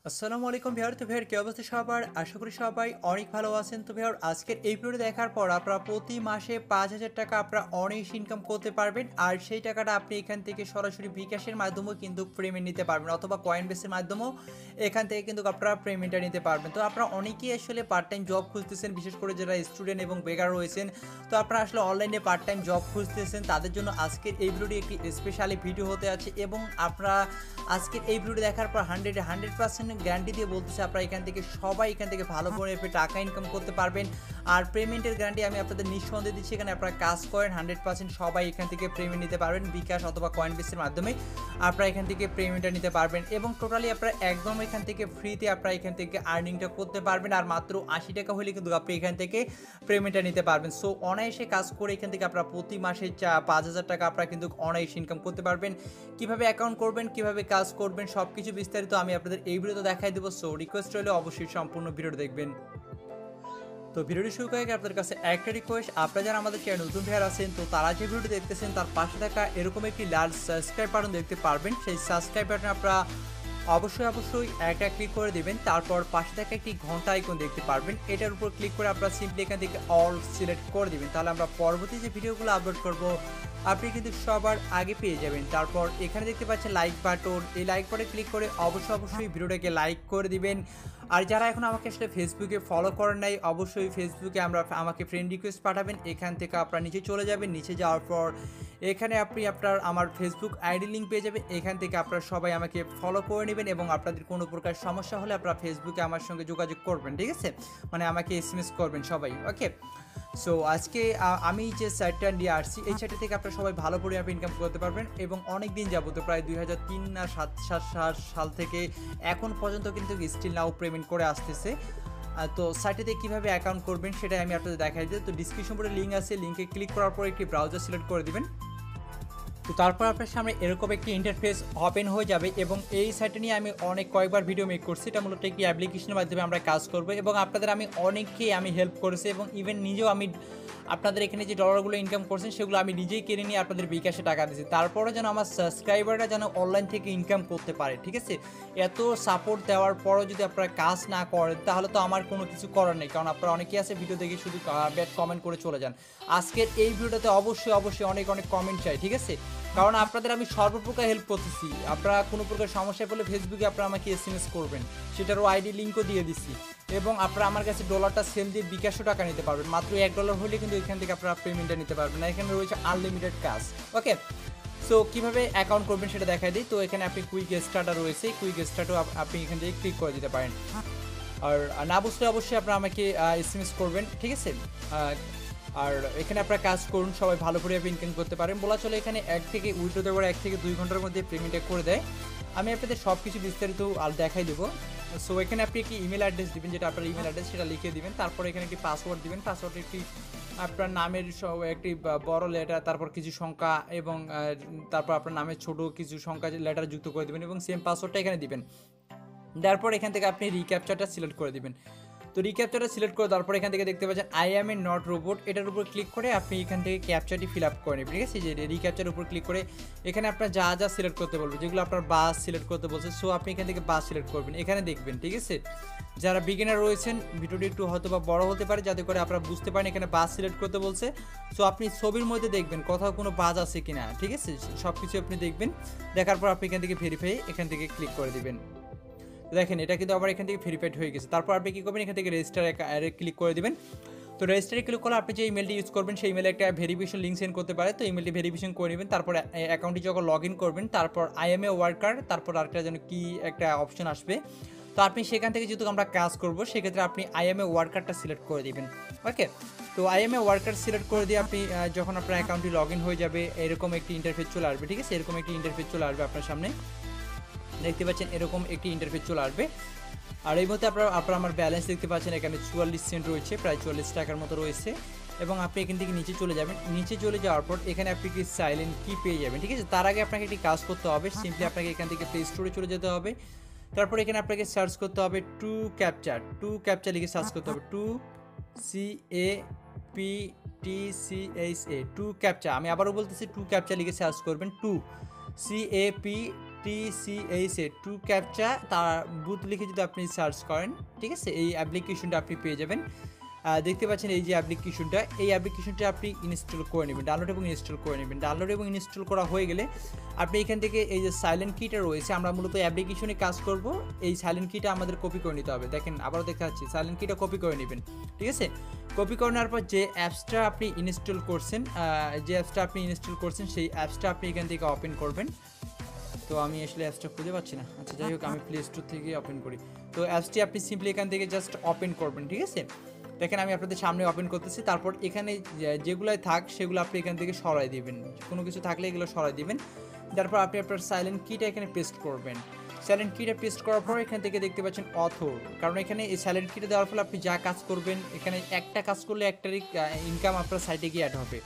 আসসালামু আলাইকুম ভিউয়ার। তো ভিউয়ার কি অবস্থা সবার? আশা করি সবাই অনেক ভালো আছেন। তো ভিউয়ার আজকের এই ভিডিওটি দেখার পর আপনারা প্রতি মাসে ৫,০০০ টাকা আপনারা অনায়াসে ইনকাম করতে পারবেন। আর সেই টাকাটা আপনি এখান থেকে সরাসরি বিকাশের মাধ্যমেও কিন্তু পেমেন্ট নিতে পারবেন, অথবা কয়েনবেসের মাধ্যমেও এখান থেকে কিন্তু আপনারা পেমেন্টটা নিতে পারবেন। তো আপনারা অনেকেই আসলে পার্ট টাইম জব খুঁজতেছেন, বিশেষ করে যারা স্টুডেন্ট এবং বেকার রয়েছেন। তো আপনারা আসলে অনলাইনে পার্ট টাইম জব খুঁজতেছেন, তাদের জন্য আজকের এই ভিডিওটি একটি স্পেশালি ভিডিও হতে আছে। এবং আপনারা আজকের এই ভিডিওটি দেখার পর 100% গ্যারান্টি দিয়ে বলতেছি আপনারা এখান থেকে সবাই এখান থেকে ভালো করে টাকা ইনকাম করতে পারবেন। আর পেমেন্টের গ্যারান্টি আমি আপনাদের নিঃসন্দেহে দিচ্ছি। এখানে আপনারা কাজ করেন 100% সবাই এখান থেকে পেমেন্ট নিতে পারবেন বিকাশ অথবা কয়েনবেসের মাধ্যমে। আপনারা এখান থেকে পেমেন্টটা নিতে পারবেন এবং টোটালি আপনারা একদম এখান থেকে ফ্রিতে আপনারা এখান থেকে আর্নিংটা করতে পারবেন। আর মাত্র ৮০ টাকা হলে কিন্তু আপনি এখান থেকে পেমেন্টটা নিতে পারবেন। সো অনায়াসে কাজ করে এখান থেকে আপনারা প্রতি মাসে ৫,০০০ টাকা আপনারা কিন্তু অনায়াসে ইনকাম করতে পারবেন। কিভাবে অ্যাকাউন্ট করবেন, কিভাবে কাজ করবেন, সব কিছু বিস্তারিত আমি আপনাদের এই ভিডিওতে দেখাই দেবো। সো রিকোয়েস্ট রইলে অবশ্যই সম্পূর্ণ ভিডিওটা দেখবেন। তো ভিডিওটি শুরু করে আপনাদের কাছে একটা রিকোয়েস্ট, আপনারা যারা আমাদের চ্যানেল নতুন ভাইয়ার আছেন, তো তারা যে ভিডিওটি দেখতেছেন তার পাশে থাকা এরকম একটি লাল সাবস্ক্রাইব বাটন দেখতে পারবেন। সেই সাবস্ক্রাইব বাটনে আপনারা অবশ্যই একটা ক্লিক করে দেবেন। তারপর পাশে থাকা একটি ঘন্টা আইকন দেখতে পারবেন, এটার উপর ক্লিক করে আপনারা সিম্পলি এখান থেকে অল সিলেক্ট করে দিবেন। তাহলে আমরা পরবর্তী যে ভিডিওগুলো আপলোড করব আপনি কিন্তু সবার আগে পেয়ে যাবেন। তারপর এখানে দেখতে পাচ্ছেন লাইক বাটন, এই লাইক বাটনে ক্লিক করে অবশ্যই ভিডিওটাকে লাইক করে দিবেন। আর যারা এখন আমাকে আসলে ফেসবুকে ফলো করেন নাই, অবশ্যই ফেসবুকে আমাকে ফ্রেন্ড রিকোয়েস্ট পাঠাবেন। এখান থেকে আপনারা নিচে চলে যাবেন, নিচে যাওয়ার পর এখানে আপনি আমার ফেসবুক আইডি লিঙ্ক পেয়ে যাবেন। এখান থেকে আপনারা সবাই আমাকে ফলো করে নেবেন এবং আপনাদের কোনো প্রকার সমস্যা হলে আপনারা ফেসবুকে আমার সঙ্গে যোগাযোগ করবেন, ঠিক আছে? মানে আমাকে SMS করবেন সবাই, ওকে? সো আজকে আমি যে সাইটটা নিয়ে আসছি, এই সাইটটা থেকে আপনারা সবাই ভালো পরিমাণে ইনকাম করতে পারবেন এবং অনেক দিন যাবত প্রায় 2003 আর 7 সাল থেকে এখন পর্যন্ত কিন্তু স্টিল নাও পেমেন্ট করে আসতেছে। তো সাইটে কীভাবে অ্যাকাউন্ট করবেন সেটাই আমি আপনাদের দেখাই দিই। তো ডিসক্রিপশন বোর্ডে লিঙ্ক আছে, লিঙ্কে ক্লিক করার পর একটি ব্রাউজার সিলেক্ট করে দিবেন। তো তারপর আপনার সামনে এরকম একটি ইন্টারফেস ওপেন হয়ে যাবে এবং এই সাইটে নিয়ে আমি কয়েকবার ভিডিও মেক করছি। এটা মূলত একটি অ্যাপ্লিকেশনের মাধ্যমে আমরা কাজ করব এবং আপনাদের অনেককেই হেল্প করেছি এবং ইভেন নিজেও আপনাদের এখানে যে ডলারগুলো ইনকাম করছেন সেগুলো আমি নিজেই কিনে নিয়ে আপনাদের বিকাশে টাকা দিচ্ছি। তারপরে যেন আমার সাবস্ক্রাইবাররা যেন অনলাইন থেকে ইনকাম করতে পারে, ঠিক আছে? এত সাপোর্ট দেওয়ার পরও যদি আপনারা কাজ না করেন তাহলে তো আমার কোনো কিছু করার নেই, কারণ আপনারা অনেকেই আছে ভিডিও দেখে শুধু ব্যাড কমেন্ট করে চলে যান। আজকের এই ভিডিওটাতে অবশ্যই অনেক কমেন্ট চাই, ঠিক আছে? কারণ আপনাদের আমি সর্বপ্রকার হেল্প করতেছি। আপনারা কোনো প্রকার সমস্যায় পড়লে ফেসবুকে আপনারা আমাকে SMS করবেন, সেটারও আইডি লিঙ্কও দিয়ে দিচ্ছি। এবং আপনারা আমার কাছে ডলারটা সেল দিয়ে বিকাশও টাকা নিতে পারবেন। মাত্র $1 হলে কিন্তু এখান থেকে আপনারা পেমেন্টটা নিতে পারবেন। এখানে রয়েছে আনলিমিটেড কাজ, ওকে? সো কীভাবে অ্যাকাউন্ট করবেন সেটা দেখাই দিই। তো এখানে আপনি কুইক স্টার্টও রয়েছে, কুইক স্টার্টও আপনি এখান থেকে ক্লিক করে দিতে পারেন। আর না বুঝলে অবশ্যই আপনারা আমাকে SMS করবেন, ঠিক আছে? আর এখানে আপনারা কাজ করুন, সবাই ভালো করে ইনকাম করতে পারেন বলা চলে। এখানে উইথড্র দেওয়ার 1 থেকে 2 ঘন্টার মধ্যে পেমেন্টটা করে দেয়। আমি আপনাদের সব কিছু বিস্তারিত দেখাই দেবো। সো এখানে আপনি একটি ইমেল অ্যাড্রেস দিবেন, যেটা আপনার ইমেল অ্যাড্রেস সেটা লিখে দিবেন। তারপর এখানে একটি পাসওয়ার্ড দিবেন, পাসওয়ার্ডে একটি আপনার নামের একটি বড় লেটার, তারপর কিছু সংখ্যা এবং তারপর আপনার নামের ছোট কিছু সংখ্যা লেটার যুক্ত করে দেবেন এবং সেম পাসওয়ার্ডটা এখানে দিবেন। তারপর এখান থেকে আপনি রিক্যাপচারটা সিলেক্ট করে দিবেন। তো রিক্যাপচারটা সিলেক্ট করে তারপর এখান থেকে দেখতে পাচ্ছেন I am A not robot, এটার উপর ক্লিক করে আপনি এখান থেকে ক্যাপচারটি ফিল আপ করে নেবেন, ঠিক আছে? যে রিক্যাপচারের উপর ক্লিক করে এখানে আপনার যা সিলেক্ট করতে বলবে, যেগুলো আপনার বাস সিলেক্ট করতে বলছে, সো আপনি এখান থেকে বাস সিলেক্ট করবেন, এখানে দেখবেন, ঠিক আছে? যারা বিগিনার রয়েছেন ভিডিওটি একটু হয়তো বা বড় হতে পারে, যাতে করে আপনারা বুঝতে পারেন এখানে বাস সিলেক্ট করতে বলছে। সো আপনি ছবির মধ্যে দেখবেন কোথাও কোনো বাস আছে কিনা, ঠিক আছে? সব কিছু আপনি দেখবেন, দেখার পর আপনি এখান থেকে ভেরিফাই এখান থেকে ক্লিক করে দিবেন। দেখেন এটা কিন্তু আবার এখান থেকে ভেরিফাইড হয়ে গেছে। তারপর আপনি কী করবেন, এখান থেকে রেজিস্টারে ক্লিক করে দেবেন। তো রেজিস্টারে ক্লিক করলে আপনি যে ইমেলটি ইউজ করবেন সেই ইমেলে একটা ভেরিফিকেশন লিঙ্ক সেন্ড করতে পারে। তো ইমেলটি ভেরিফিকেশন করে নেবেন। তারপর অ্যাকাউন্টটি যখন লগ ইন করবেন, তারপর আই এম এ ওয়ার্কার, তারপর আরেকটা যেন কি একটা অপশন আসবে। তো আপনি সেখান থেকে যেহেতু আমরা কাজ করবো সেক্ষেত্রে আপনি আই এম এ ওয়ার্কারটা সিলেক্ট করে দেবেন, ওকে? তো I am A worker select করে দিয়ে আপনি যখন আপনার অ্যাকাউন্টটি লগ ইন হয়ে যাবে এরকম একটি ইন্টারফেস চলে আসবে, ঠিক আছে? এরকম একটি ইন্টারফেস চলে আসবে আপনার সামনে, দেখতে পাচ্ছেন এরকম একটি ইন্টারফেস চলে আসবে। আর এই মধ্যে আপনারা আমার ব্যালেন্স দেখতে পাচ্ছেন, এখানে 44 সেন্ট রয়েছে, প্রায় 40 টাকার মতো রয়েছে। এবং আপনি এখান থেকে নিচে চলে যাবেন, নিচে চলে যাওয়ার পর এখানে আপনি কি সাইলেন্ট কি পেয়ে যাবেন, ঠিক আছে? তার আগে আপনাকে একটি কাজ করতে হবে, সিম্পলি আপনাকে এখান থেকে প্লে স্টোরে চলে যেতে হবে। তারপর এখানে আপনাকে সার্চ করতে হবে টু ক্যাপচার লিখে সার্চ করতে হবে, CAPTCHA, টু ক্যাপচার। আমি আবারও বলতেছি টু ক্যাপচার লিখে সার্চ করবেন, CAPTCHA TCH টু ক্যাপচা তার বুথ লিখে যদি আপনি সার্চ করেন, ঠিক আছে, এই অ্যাপ্লিকেশনটা আপনি পেয়ে যাবেন। দেখতে পাচ্ছেন এই যে অ্যাপ্লিকেশনটা, এই অ্যাপ্লিকেশনটা আপনি ইনস্টল করে নেবেন, ডাউনলোড এবং ইনস্টল করে নেবেন। ডাউনলোড এবং ইনস্টল করা হয়ে গেলে আপনি এখান থেকে এই যে সাইলেন্ট কিটা রয়েছে, আমরা মূলত অ্যাপ্লিকেশনে কাজ করব, এই সাইলেন্ট কিটা আমাদের কপি করে নিতে হবে। দেখেন আবারও দেখাচ্ছি, সাইলেন্ট কিটা কপি করে নেবেন, ঠিক আছে। কপি করে নেওয়ার পর যে অ্যাপসটা আপনি ইনস্টল করছেন, সেই অ্যাপসটা আপনি এখান থেকে ওপেন করবেন। তো আমি আসলে অ্যাপসটা খুঁজে পাচ্ছি না, আচ্ছা যাই হোক আমি প্লে স্টোর থেকে ওপেন করি। তো অ্যাপসটি আপনি সিম্পলি এখান থেকে জাস্ট ওপেন করবেন, ঠিক আছে। দেখেন আমি আপনাদের সামনে ওপেন করতেছি। তারপর এখানে যেগুলোই থাক সেগুলো আপনি এখান থেকে সরাই দিবেন, কোনো কিছু থাকলে এগুলো সরাই দিবেন। তারপর আপনি আপনার সাইলেন্ট কিটা এখানে পেস্ট করবেন। সাইলেন্ট কিটা পেস্ট করার পর এখান থেকে দেখতে পাচ্ছেন অথর, কারণ এখানে এই সাইলেন্ট কিটা দেওয়ার ফলে আপনি যা কাজ করবেন, এখানে একটা কাজ করলে একটারই ইনকাম আপনার সাইটে গিয়ে অ্যাড হবে।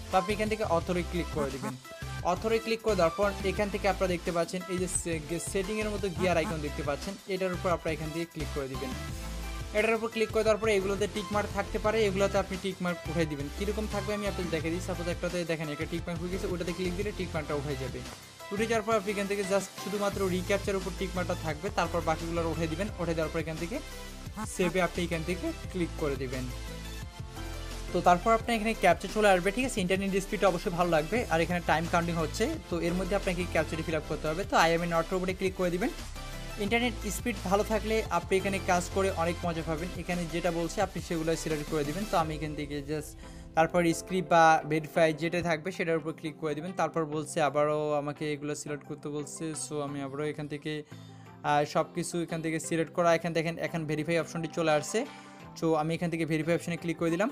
তো আপনি এখান থেকে অথরে ক্লিক করে দেবেন। অথরে ক্লিক করে দেওয়ার পর এখান থেকে আপনারা দেখতে পাচ্ছেন এই যে সেটিংয়ের মতো গিয়ার আইকন দেখতে পাচ্ছেন, এটার উপর আপনারা এখান থেকে ক্লিক করে দিবেন। এটার উপর ক্লিক করে দেওয়ার পরে এগুলোতে টিক মার্ক থাকতে পারে, এগুলোতে আপনি টিক মার্ক উঠাই দিবেন। কীরকম থাকবে আমি আপনাদের দেখে দিই। সাপোজ একটাতে দেখেন একটা টিক মার্ক হয়ে গেছে, ওটাতে ক্লিক দিলে টিক মার্কটা উঠে যাবে। উঠে যাওয়ার পর আপনি এখান থেকে জাস্ট শুধুমাত্র রিক্যাপচার উপর টিক মার্কটা থাকবে, তারপর বাকিগুলো উঠে দিবেন। উঠে দেওয়ার পর এখান থেকে সেভে আপনি এখান থেকে ক্লিক করে দিবেন। তো তারপর আপনার এখানে ক্যাপচা চলে আসবে, ঠিক আছে। ইন্টারনেট স্পিডটা অবশ্যই ভালো লাগবে, আর এখানে টাইম কাউন্টিং হচ্ছে, তো এর মধ্যে আপনাকে ক্যাপচাটি ফিল আপ করতে হবে। তো আই এম এ নট রোবটে ক্লিক করে দিবেন। ইন্টারনেট স্পিড ভালো থাকলে আপনি এখানে কাজ করে অনেক মজা পাবেন। এখানে যেটা বলছে আপনি সেগুলো সিলেক্ট করে দিবেন। তো আমি এখান থেকে জাস্ট তারপর স্ক্রিপ্ট বা ভেরিফাই যেটা থাকবে সেটার উপর ক্লিক করে দিবেন। তারপর বলছে আবারও আমাকে এগুলো সিলেক্ট করতে বলছে, সো আমি আবারও এখান থেকে সব কিছু এখান থেকে সিলেক্ট করা। এখান দেখেন এখন ভেরিফাই অপশনটি চলে আসছে, সো আমি এখান থেকে ভেরিফাই অপশনে ক্লিক করে দিলাম।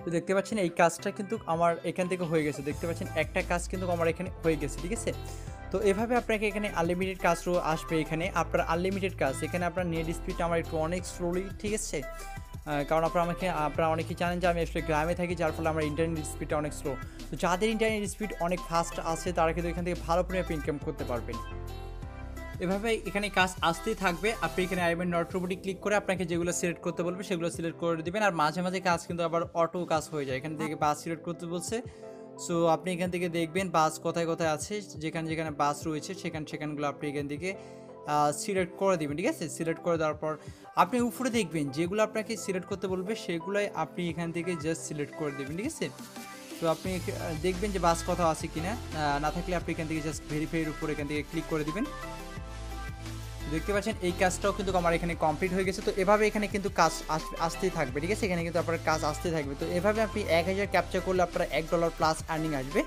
তো দেখতে পাচ্ছেন এই কাজটা কিন্তু আমার এখান থেকে হয়ে গেছে, দেখতে পাচ্ছেন একটা কাজ কিন্তু আমার এখানে হয়ে গেছে, ঠিক আছে। তো এভাবে আপনাকে এখানে আনলিমিটেড কাজও আসবে। এখানে আপনার আনলিমিটেড কাজ, এখানে আপনার নেট স্পিডটা আমার একটু অনেক স্লোলি, ঠিক আছে, কারণ আপনারা অনেকেই জানেন যে আমি আসলে গ্রামে থাকি, যার ফলে আমার ইন্টারনেট স্পিডটা অনেক স্লো। তো যাদের ইন্টারনেট স্পিড অনেক ফাস্ট আছে তারা কিন্তু এখান থেকে ভালো পরিমাণে ইনকাম করতে পারবেন। এভাবে এখানে কাজ আসতেই থাকবে। আপনি এখানে আইএমএন নট রোবটে ক্লিক করে আপনাকে যেগুলো সিলেক্ট করতে বলবে সেগুলো সিলেক্ট করে দিবেন। আর মাঝে মাঝে কাজ কিন্তু আবার অটো কাজ হয়ে যায়, এখান থেকে বাস সিলেক্ট করতে বলছে। সো আপনি এখান থেকে দেখবেন বাস কোথায় কোথায় আছে, যেখানে যেখানে বাস রয়েছে সেখানগুলো আপনি এখান থেকে সিলেক্ট করে দিবেন, ঠিক আছে। সিলেক্ট করে দেওয়ার পর আপনি উপরে দেখবেন যেগুলো আপনাকে সিলেক্ট করতে বলবে সেগুলোই আপনি এখান থেকে জাস্ট সিলেক্ট করে দেবেন, ঠিক আছে। তো আপনি দেখবেন যে বাস কোথাও আছে কিনা, না থাকলে আপনি এখান থেকে জাস্ট ভেরিফাইয়ের উপর এখান থেকে ক্লিক করে দিবেন। দেখতে পাচ্ছেন এই কাজটাও কিন্তু আমার এখানে কমপ্লিট হয়ে গেছে। তো এভাবে এখানে কিন্তু কাজ আসতেই থাকবে, ঠিক আছে। এখানে কিন্তু আপনার কাজ আসতে থাকবে। তো এভাবে আপনি 1000 ক্যাপচার করলে আপনার $1 প্লাস আর্নিং আসবে।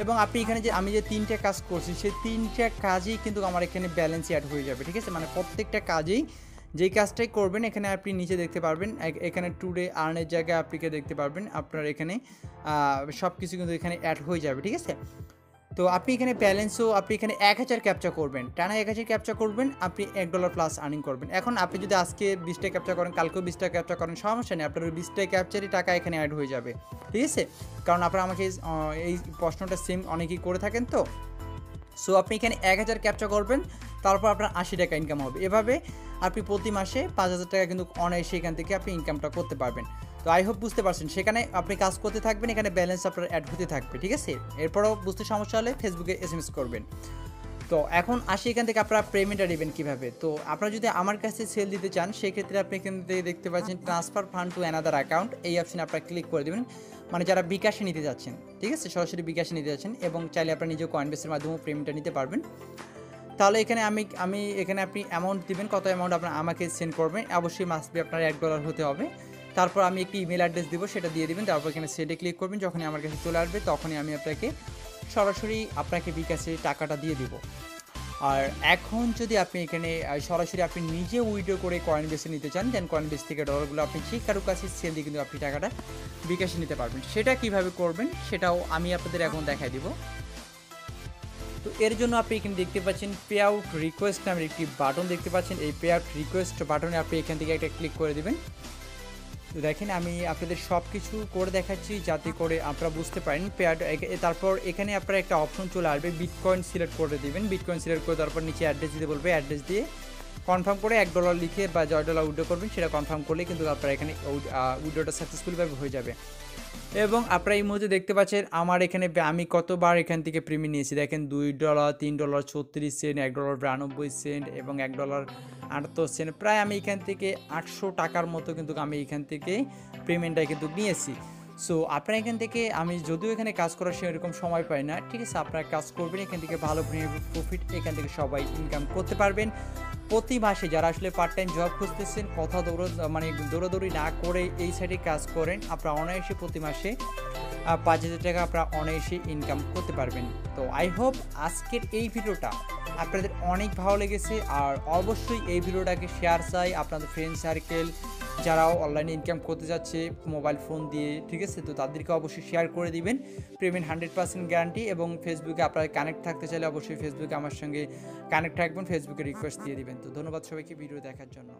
এবং আপনি এখানে যে আমি যে 3টে কাজ করছি সেই 3টে কাজেই কিন্তু আমার এখানে ব্যালেন্স অ্যাড হয়ে যাবে, ঠিক আছে। মানে প্রত্যেকটা কাজেই যেই কাজটাই করবেন এখানে আপনি নিচে দেখতে পারবেন, এখানে টুডে আর্নের জায়গায় আপনি দেখতে পারবেন আপনার এখানে সব কিছু কিন্তু এখানে অ্যাড হয়ে যাবে, ঠিক আছে। তো আপনি এখানে ব্যালেন্সও আপনি এখানে 1000 ক্যাপচা করবেন, টানা 1000 ক্যাপচা করবেন, আপনি $1 প্লাস আর্নিং করবেন। এখন আপনি যদি আজকে 20টা ক্যাপচা করেন, কালকেও 20টা ক্যাপচা করেন, সমস্যা নেই, আপনার 20টা ক্যাপচারই টাকা এখানে অ্যাড হয়ে যাবে, ঠিক আছে। কারণ আপনারা আমাকে এই প্রশ্নটা সেম অনেকেই করে থাকেন। তো সো আপনি এখানে 1000 ক্যাপচা করবেন, তারপর আপনার $80 ইনকাম হবে। এভাবে আপনি প্রতি মাসে 5000 টাকা কিন্তু অনায়াসে এখান থেকে আপনি ইনকামটা করতে পারবেন। তো আই হোপ বুঝতে পারছেন। সেখানে আপনি কাজ করতে থাকবেন, এখানে ব্যালেন্স আপনার অ্যাড হতে থাকবে, ঠিক আছে। এরপরও বুঝতে সমস্যা হলে ফেসবুকে SMS করবেন। তো এখন আসি এখান থেকে আপনারা পেমেন্টটা নেবেন কীভাবে। তো আপনারা যদি আমার কাছে সেল দিতে চান সেক্ষেত্রে আপনি এখান থেকে দেখতে পাচ্ছেন transfer fund to another account, এই অপশানে আপনারা ক্লিক করে দেবেন। মানে যারা বিকাশে নিতে যাচ্ছেন, ঠিক আছে, সরাসরি বিকাশে নিতে যাচ্ছেন এবং চাইলে আপনারা নিজেও কয়েনবেসের মাধ্যমেও পেমেন্টটা নিতে পারবেন। তাহলে এখানে আমি এখানে আপনি অ্যামাউন্ট দিবেন, কত অ্যামাউন্ট আপনার আমাকে সেন্ড করবেন, অবশ্যই মাস্ট বি আপনার $1 হতে হবে। তারপর আমি একটি ইমেল অ্যাড্রেস দেবো, সেটা দিয়ে দেবেন। তারপর এখানে সেটে ক্লিক করবেন। যখনই আমার কাছে চলে আসবে তখনই আমি সরাসরি আপনাকে বিকাশে টাকাটা দিয়ে দিব। আর এখন যদি আপনি এখানে সরাসরি আপনি নিজে উইথড্র করে কয়েনবেসে নিতে চান, দেন কয়েনবেস থেকে ডলারগুলো আপনি যে কারো কাছে সেল দিয়ে কিন্তু আপনি টাকাটা বিকাশে নিতে পারবেন। সেটা কিভাবে করবেন সেটাও আমি আপনাদের এখন দেখাই দিব। তো এর জন্য আপনি এখানে দেখতে পাচ্ছেন পে আউট রিকোয়েস্ট নামের একটি বাটন দেখতে পাচ্ছেন। এই পে আউট রিকোয়েস্ট বাটনে আপনি এখান থেকে একটা ক্লিক করে দেবেন। তো দেখেন আমি আপনাদের সব কিছু করে দেখাচ্ছি যাতে করে আপনারা বুঝতে পারেন পে আউট। তারপর এখানে আপনারা একটা অপশন চলে আসবে, বিটকয়েন সিলেক্ট করে দেবেন। বিটকয়েন সিলেক্ট করে তারপর নিচে অ্যাড্রেস দিতে বলবে, অ্যাড্রেস দিয়ে কনফার্ম করে $1 লিখে বা জয় ডলার উইথড্র করবেন সেটা কনফার্ম করলে কিন্তু আপনার এখানে উইথড্রটা সাকসেসফুলভাবে হয়ে যাবে। এবং আপনারা এই মুহূর্তে দেখতে পাচ্ছেন আমার এখানে আমি কতবার এখান থেকে প্রিমিয়াম নিয়েছি দেখেন $2, $3, 36 সেন্ট, $1.92 এবং $1.78। প্রায় আমি এখান থেকে 800 টাকার মতো কিন্তু আমি এখান থেকে পেমেন্টটা কিন্তু নিয়েছি। সো আপনারা এখান থেকে আমি যদিও এখানে কাজ করার সেরকম সময় পাই না, ঠিক আছে, আপনারা কাজ করবেন এখান থেকে ভালো প্রফিট এখান থেকে সবাই ইনকাম করতে পারবেন প্রতি মাসে। যারা আসলে পার্ট টাইম জব খুঁজতেছেন দৌড়াদৌড়ি না করে এই সাইডে কাজ করেন, আপনারা অনায়াসে প্রতি মাসে 5,000 টাকা আপনারা অনায়াসে ইনকাম করতে পারবেন। তো আই হোপ আজকের এই ভিডিওটা আপনাদের অনেক ভালো লেগেছে, আর অবশ্যই এই ভিডিওটাকে শেয়ার চাই আপনাদের ফ্রেন্ড সার্কেল যারাও অনলাইনে ইনকাম করতে যাচ্ছে মোবাইল ফোন দিয়ে, ঠিক আছে, তো তাদেরকে অবশ্যই শেয়ার করে দিবেন। Payment 100% guarantee. এবং ফেসবুকে আপনারা কানেক্ট থাকতে চাইলে অবশ্যই ফেসবুকে আমার সঙ্গে কানেক্ট থাকবেন, ফেসবুকে রিকোয়েস্ট দিয়ে দিবেন। তো ধন্যবাদ সবাইকে ভিডিও দেখার জন্য।